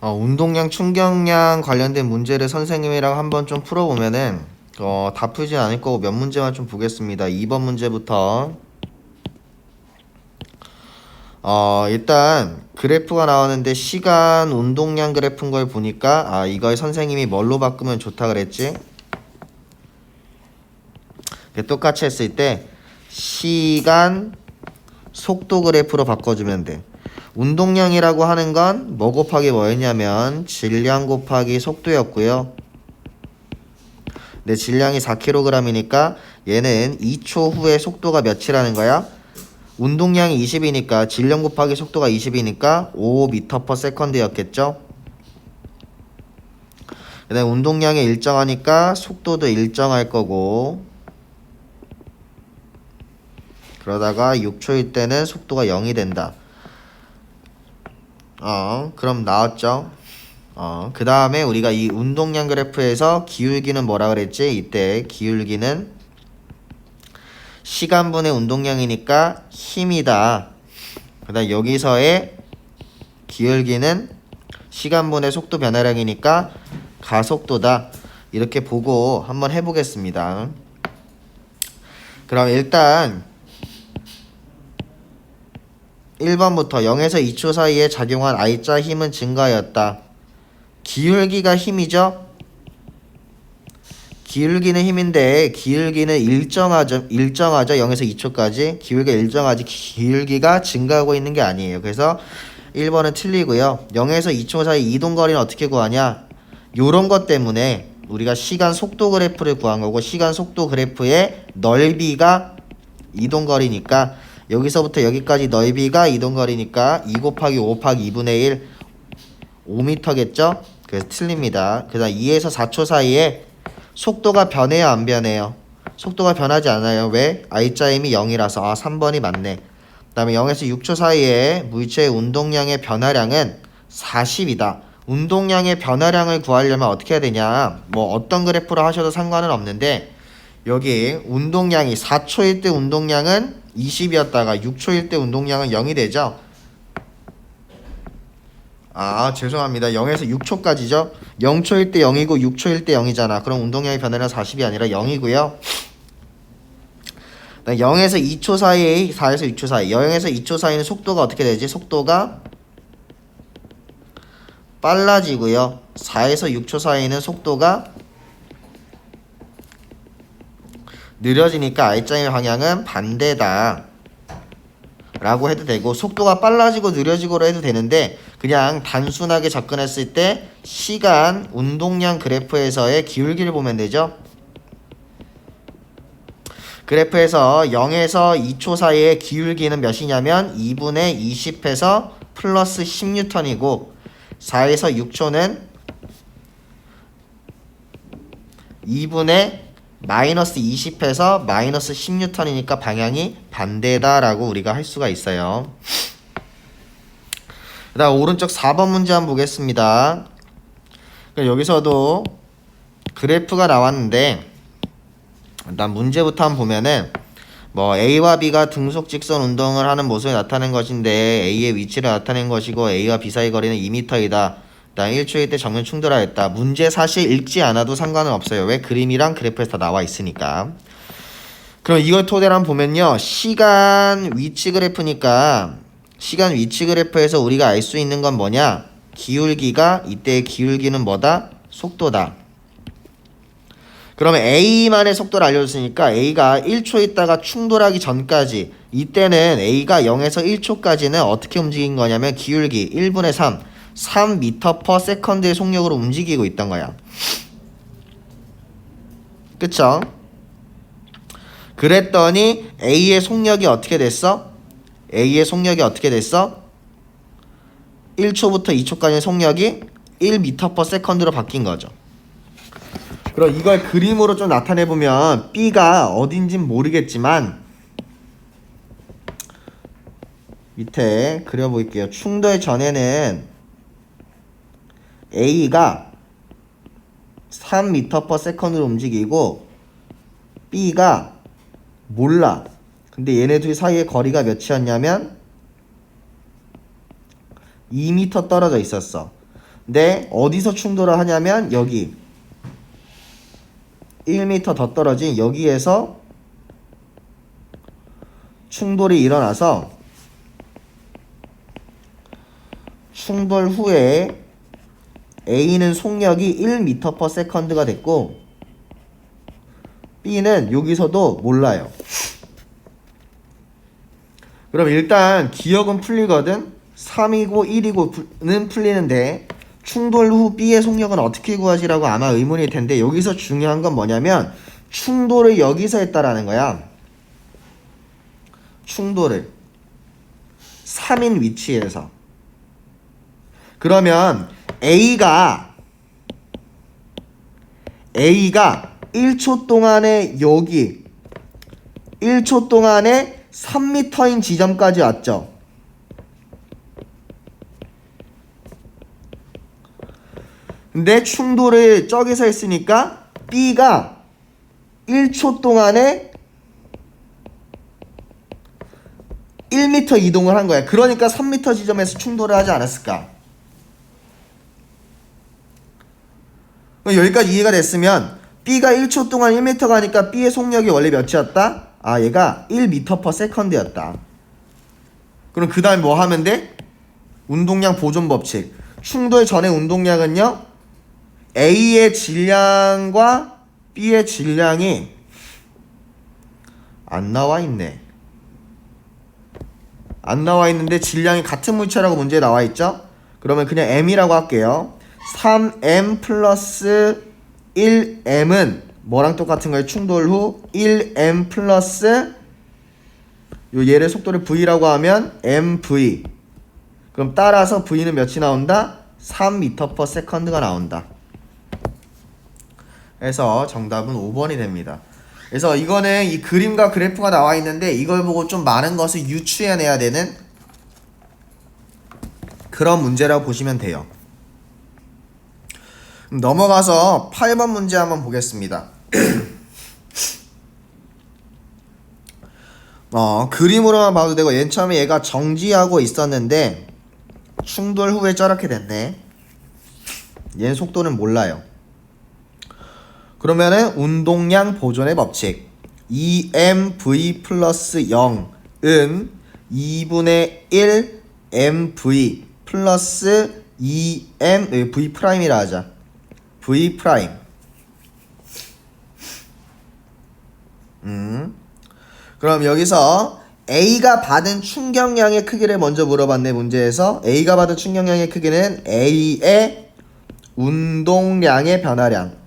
운동량, 충격량 관련된 문제를 선생님이랑 한번 좀 풀어보면은 다 풀진 않을 거고 몇 문제만 좀 보겠습니다. 2번 문제부터 일단 그래프가 나오는데 시간, 운동량 그래프인 걸 보니까 이걸 선생님이 뭘로 바꾸면 좋다 그랬지? 똑같이 했을 때 시간, 속도 그래프로 바꿔주면 돼. 운동량이라고 하는 건 뭐 곱하기 뭐였냐면 질량 곱하기 속도였고요. 근데 질량이 4kg이니까 얘는 2초 후에 속도가 몇이라는 거야? 운동량이 20이니까 질량 곱하기 속도가 20이니까 5m/s였겠죠? 그 다음에 운동량이 일정하니까 속도도 일정할 거고, 그러다가 6초일 때는 속도가 0이 된다. 그럼 나왔죠? 그 다음에 우리가 이 운동량 그래프에서 기울기는 뭐라 그랬지? 이때 기울기는 시간분의 운동량이니까 힘이다. 그 다음 여기서의 기울기는 시간분의 속도 변화량이니까 가속도다. 이렇게 보고 한번 해보겠습니다. 그럼 일단 1번부터 0에서 2초 사이에 작용한 I자 힘은 증가하였다. 기울기가 힘이죠? 기울기는 힘인데 기울기는 일정하죠. 0에서 2초까지 기울기가 일정하지 기울기가 증가하고 있는 게 아니에요. 그래서 1번은 틀리고요. 0에서 2초 사이 이동거리는 어떻게 구하냐? 요런 것 때문에 우리가 시간 속도 그래프를 구한 거고, 시간 속도 그래프의 넓이가 이동거리니까 여기서부터 여기까지 넓이가 이동거리니까 2 곱하기 5 곱하기 2분의 1 5m겠죠? 그래서 틀립니다. 그 다음 2에서 4초 사이에 속도가 변해요, 안 변해요? 속도가 변하지 않아요. 왜? I자 힘이 0이라서 3번이 맞네. 그 다음에 0에서 6초 사이에 물체의 운동량의 변화량은 40이다. 운동량의 변화량을 구하려면 어떻게 해야 되냐? 뭐 어떤 그래프로 하셔도 상관은 없는데, 여기 운동량이 4초일 때 운동량은 20이었다가 6초일 때 운동량은 0이 되죠? 죄송합니다. 0에서 6초까지죠? 0초일 때 0이고 6초일 때 0이잖아. 그럼 운동량의 변화량 40이 아니라 0이고요. 0에서 2초 사이에 4에서 6초 사이, 0에서 2초 사이는 속도가 어떻게 되지? 속도가 빨라지고요. 4에서 6초 사이는 속도가 느려지니까 I자의 방향은 반대다 라고 해도 되고, 속도가 빨라지고 느려지고로 해도 되는데 그냥 단순하게 접근했을 때 시간, 운동량 그래프에서의 기울기를 보면 되죠. 그래프에서 0에서 2초 사이의 기울기는 몇이냐면 2분의 20에서 플러스 10N이고, 4에서 6초는 2분의 마이너스 20에서 마이너스 10N이니까 방향이 반대다라고 우리가 할 수가 있어요. 그 다음 오른쪽 4번 문제 한번 보겠습니다. 여기서도 그래프가 나왔는데, 일단 문제부터 한번 보면은 뭐 A와 B가 등속 직선 운동을 하는 모습을 나타낸 것인데 A의 위치를 나타낸 것이고 A와 B 사이 거리는 2m이다. 일단 1초일 때 정면 충돌하였다. 문제 사실 읽지 않아도 상관은 없어요. 왜? 그림이랑 그래프에서 다 나와 있으니까. 그럼 이걸 토대로 한번 보면요, 시간 위치 그래프니까 시간 위치 그래프에서 우리가 알 수 있는 건 뭐냐? 기울기가, 이때의 기울기는 뭐다? 속도다. 그러면 A만의 속도를 알려줬으니까 A가 1초 있다가 충돌하기 전까지, 이때는 A가 0에서 1초까지는 어떻게 움직인 거냐면 기울기 1분의 3m/s의 속력으로 움직이고 있던 거야. 그쵸? 그랬더니 A의 속력이 어떻게 됐어? A의 속력이 어떻게 됐어? 1초부터 2초까지의 속력이 1m/s로 바뀐 거죠. 그럼 이걸 그림으로 좀 나타내보면 B가 어딘진 모르겠지만 밑에 그려볼게요. 충돌 전에는 A가 3m/s로 움직이고 B가 몰라. 근데 얘네 둘 사이의 거리가 몇이었냐면 2m 떨어져 있었어. 근데 어디서 충돌을 하냐면 여기 1m 더 떨어진 여기에서 충돌이 일어나서 충돌 후에 A는 속력이 1m/s가 됐고 B는 여기서도 몰라요. 그럼 일단 기억은 풀리거든. 3이고 1이고는 풀리는데 충돌 후 B의 속력은 어떻게 구하지라고 아마 의문일 텐데 여기서 중요한 건 뭐냐면 충돌을 여기서 했다라는 거야. 충돌을 3인 위치에서. 그러면 A가 1초 동안에 여기 1초 동안에 3m인 지점까지 왔죠. 근데 충돌을 저기서 했으니까 B가 1초 동안에 1m 이동을 한 거야. 그러니까 3m 지점에서 충돌을 하지 않았을까? 여기까지 이해가 됐으면 B가 1초 동안 1m 가니까 B의 속력이 원래 몇이었다? 아, 얘가 1m/s였다. 그럼 그 다음에 뭐 하면 돼? 운동량 보존 법칙. 충돌 전의 운동량은요, A의 질량과 B의 질량이 안 나와 있네. 안 나와 있는데 질량이 같은 물체라고 문제에 나와 있죠? 그러면 그냥 M이라고 할게요. 3M 플러스 1M은 뭐랑 똑같은 거예요? 충돌 후 1M 플러스 요 얘를 속도를 V라고 하면 MV. 그럼 따라서 V는 몇이 나온다? 3m/s가 나온다. 그래서 정답은 5번이 됩니다. 그래서 이거는 이 그림과 그래프가 나와 있는데 이걸 보고 좀 많은 것을 유추해내야 되는 그런 문제라고 보시면 돼요. 넘어가서 8번 문제 한번 보겠습니다. 그림으로만 봐도 되고 맨 처음에 얘가 정지하고 있었는데 충돌 후에 저렇게 됐네. 얘는 속도는 몰라요. 그러면은 운동량 보존의 법칙 2mv 플러스 0은 2분의 1 mv 플러스 2m v 프라임이라 하자. v 프라임. 그럼 여기서 A가 받은 충격량의 크기를 먼저 물어봤네. 문제에서 A가 받은 충격량의 크기는 A의 운동량의 변화량.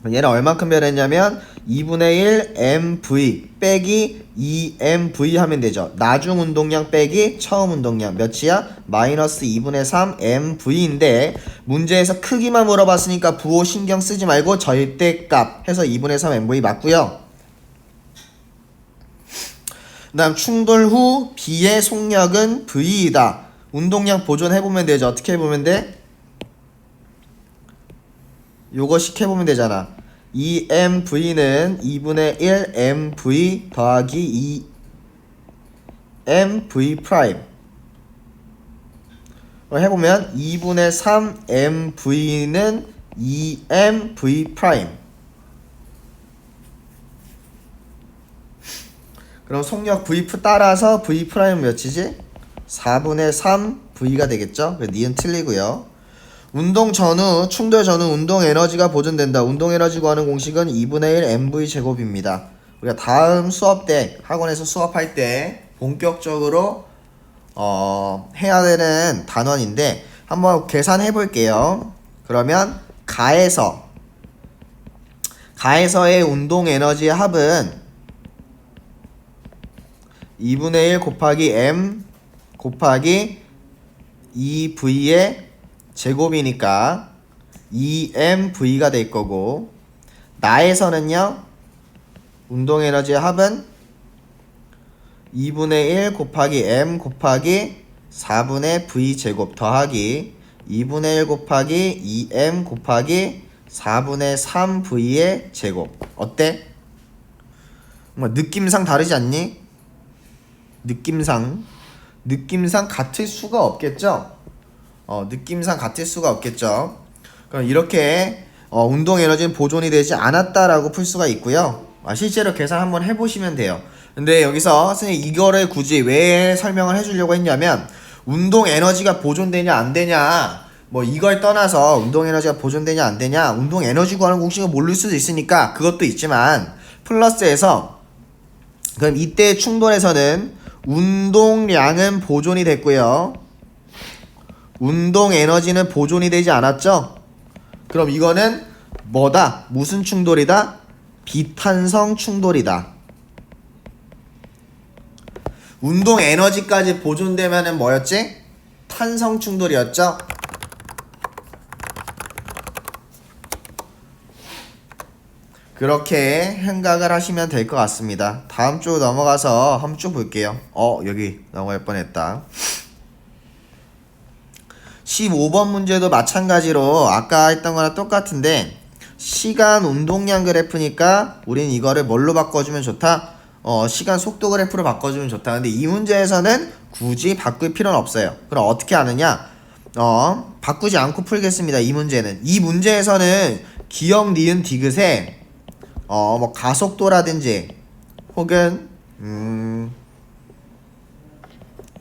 얘는 얼만큼 변했냐면 2분의 1 mv 빼기 2mv 하면 되죠. 나중 운동량 빼기 처음 운동량 몇이야? 마이너스 2분의 3 mv인데 문제에서 크기만 물어봤으니까 부호 신경 쓰지 말고 절대값 해서 2분의 3 mv 맞고요. 그 다음 충돌 후 B의 속력은 V이다. 운동량 보존해보면 되죠. 어떻게 해보면 돼? 요거씩 해보면 되잖아. 2mv는 2분의 1 mv 더하기 2mv 프라임 해보면 2분의 3 mv는 2mv 프라임. 그럼 속력 v 따라서 v 프라임 몇이지? 4분의 3 v가 되겠죠? 니은 틀리고요. 운동 전후, 충돌 전후 운동 에너지가 보존된다. 운동 에너지 구하는 공식은 2분의 1 mv 제곱입니다. 우리가 다음 수업 때, 학원에서 수업할 때 본격적으로 해야 되는 단원인데 한번 계산해 볼게요. 그러면 가에서의 운동 에너지의 합은 2분의 1 곱하기 m 곱하기 2v의 제곱이니까 2mv가 될 거고, 나에서는요 운동 에너지의 합은 2분의 1 곱하기 m 곱하기 4분의 v 제곱 더하기 2분의 1 곱하기 2m 곱하기 4분의 3v의 제곱. 어때? 뭐 느낌상 다르지 않니? 느낌상. 느낌상 같을 수가 없겠죠. 느낌상 같을 수가 없겠죠. 그럼 이렇게 운동 에너지는 보존이 되지 않았다라고 풀 수가 있고요. 실제로 계산 한번 해보시면 돼요. 근데 여기서 선생님 이거를 굳이 왜 설명을 해주려고 했냐면 운동 에너지가 보존되냐 안 되냐 뭐 이걸 떠나서 운동 에너지가 보존되냐 안 되냐 운동 에너지 구하는 공식을 모를 수도 있으니까 그것도 있지만 플러스에서 그럼 이때 충돌에서는 운동량은 보존이 됐고요. 운동 에너지는 보존이 되지 않았죠? 그럼 이거는 뭐다? 무슨 충돌이다? 비탄성 충돌이다. 운동 에너지까지 보존되면은 뭐였지? 탄성 충돌이었죠? 그렇게 생각을 하시면 될 것 같습니다. 다음 쪽 넘어가서 한번 쭉 볼게요. 여기 넘어갈 뻔했다. 15번 문제도 마찬가지로 아까 했던 거랑 똑같은데 시간 운동량 그래프니까 우린 이거를 뭘로 바꿔주면 좋다? 시간 속도 그래프로 바꿔주면 좋다. 근데 이 문제에서는 굳이 바꿀 필요는 없어요. 그럼 어떻게 하느냐? 바꾸지 않고 풀겠습니다. 이 문제는. 이 문제에서는 기억, 니은, 디귿에 뭐 가속도라든지 혹은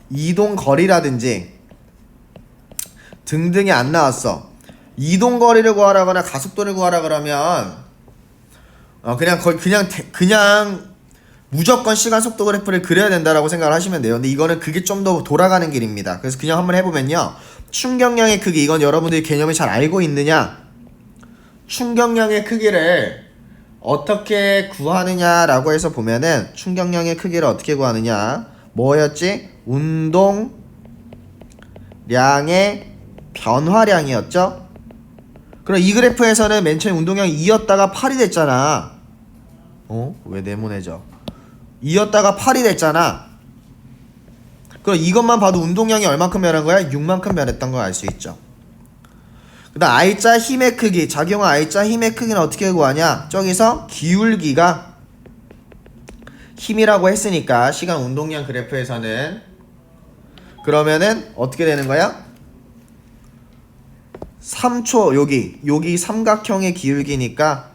이동 거리라든지 등등이 안 나왔어. 이동 거리를 구하라거나 가속도를 구하라 그러면 그냥 무조건 시간 속도 그래프를 그려야 된다라고 생각을 하시면 돼요. 근데 이거는 그게 좀 더 돌아가는 길입니다. 그래서 그냥 한번 해보면요. 충격량의 크기, 이건 여러분들이 개념을 잘 알고 있느냐? 충격량의 크기를 어떻게 구하느냐라고 해서 보면은 충격량의 크기를 어떻게 구하느냐? 뭐였지? 운동량의 변화량이었죠? 그럼 이 그래프에서는 맨 처음 운동량이 2였다가 8이 됐잖아. 왜 네모네져? 2였다가 8이 됐잖아. 그럼 이것만 봐도 운동량이 얼만큼 변한 거야? 6만큼 변했던 걸 알 수 있죠. 그 다음 I자 힘의 크기, 작용한 I자 힘의 크기는 어떻게 구하냐? 저기서 기울기가 힘이라고 했으니까 시간 운동량 그래프에서는 그러면은 어떻게 되는 거야? 3초 여기 삼각형의 기울기니까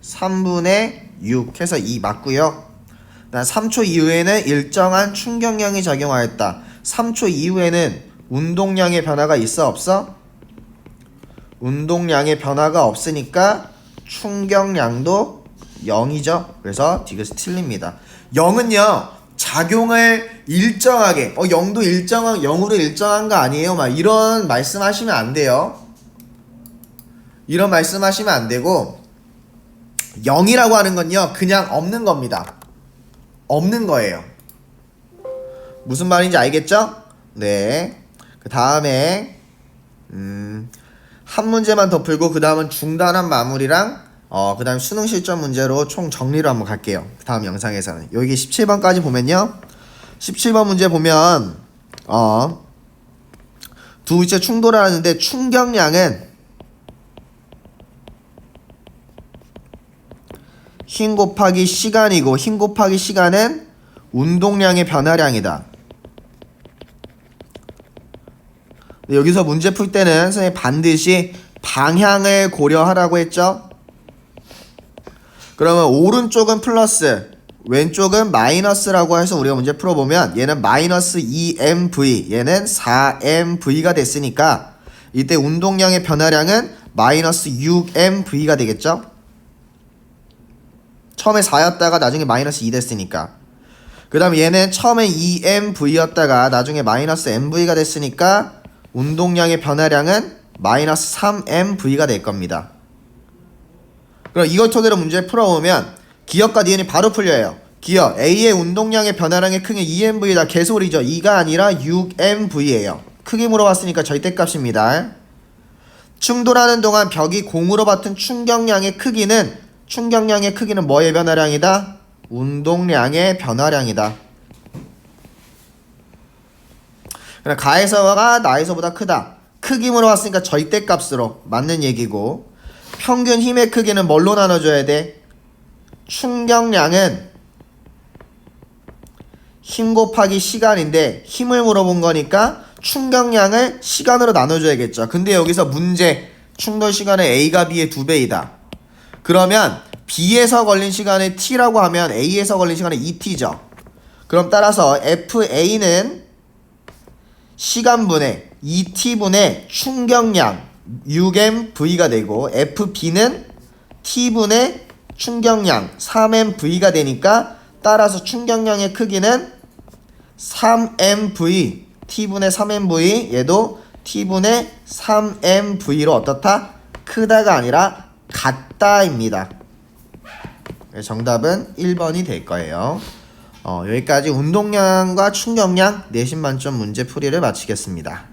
3분의 6 해서 2 맞고요. 3초 이후에는 일정한 충격량이 작용하였다. 3초 이후에는 운동량의 변화가 있어 없어? 운동량의 변화가 없으니까 충격량도 0이죠. 그래서 디귿이 틀립니다. 0은요 작용을 일정하게 0도 일정한 0으로 일정한 거 아니에요 막 이런 말씀하시면 안 돼요. 이런 말씀하시면 안 되고 0이라고 하는 건요 그냥 없는 겁니다. 없는 거예요. 무슨 말인지 알겠죠? 네. 그 다음에 한 문제만 더 풀고 그 다음은 중단한 마무리랑 그 다음 수능 실전 문제로 총 정리로 한번 갈게요. 그 다음 영상에서는 여기 17번까지 보면요 17번 문제 보면 두 글자 충돌을 하는데 충격량은 힘 곱하기 시간이고 힘 곱하기 시간은 운동량의 변화량이다. 여기서 문제 풀 때는 선생님 반드시 방향을 고려하라고 했죠. 그러면 오른쪽은 플러스 왼쪽은 마이너스라고 해서 우리가 문제 풀어보면 얘는 마이너스 2mv 얘는 4mv가 됐으니까 이때 운동량의 변화량은 마이너스 6mv가 되겠죠. 처음에 4였다가 나중에 마이너스 2 됐으니까. 그 다음 얘는 처음에 2mv였다가 나중에 마이너스 mv가 됐으니까 운동량의 변화량은 마이너스 3mv가 될 겁니다. 그럼 이걸 토대로 문제를 풀어보면 기억과 니은이 바로 풀려요. 기억 A의 운동량의 변화량의 크기 2mv다. 개소리죠. 2가 아니라 6mv예요. 크기 물어봤으니까 절대값입니다. 충돌하는 동안 벽이 공으로 받은 충격량의 크기는 뭐의 변화량이다? 운동량의 변화량이다. 그럼 가에서가 나에서보다 크다. 크기 물어봤으니까 절대값으로 맞는 얘기고 평균 힘의 크기는 뭘로 나눠줘야 돼? 충격량은 힘 곱하기 시간인데 힘을 물어본 거니까 충격량을 시간으로 나눠줘야겠죠. 근데 여기서 문제 충돌 시간은 A가 B의 2배이다. 그러면 B에서 걸린 시간을 T라고 하면 A에서 걸린 시간은 2T죠. 그럼 따라서 FA는 시간분의 2T분의 충격량 6mV가 되고 FB는 T분의 충격량 3mV가 되니까 따라서 충격량의 크기는 3mV T분의 3mV 얘도 T분의 3mV로 어떻다? 크다가 아니라 같다입니다. 정답은 1번이 될 거예요. 여기까지 운동량과 충격량 내신 만점 문제 풀이를 마치겠습니다.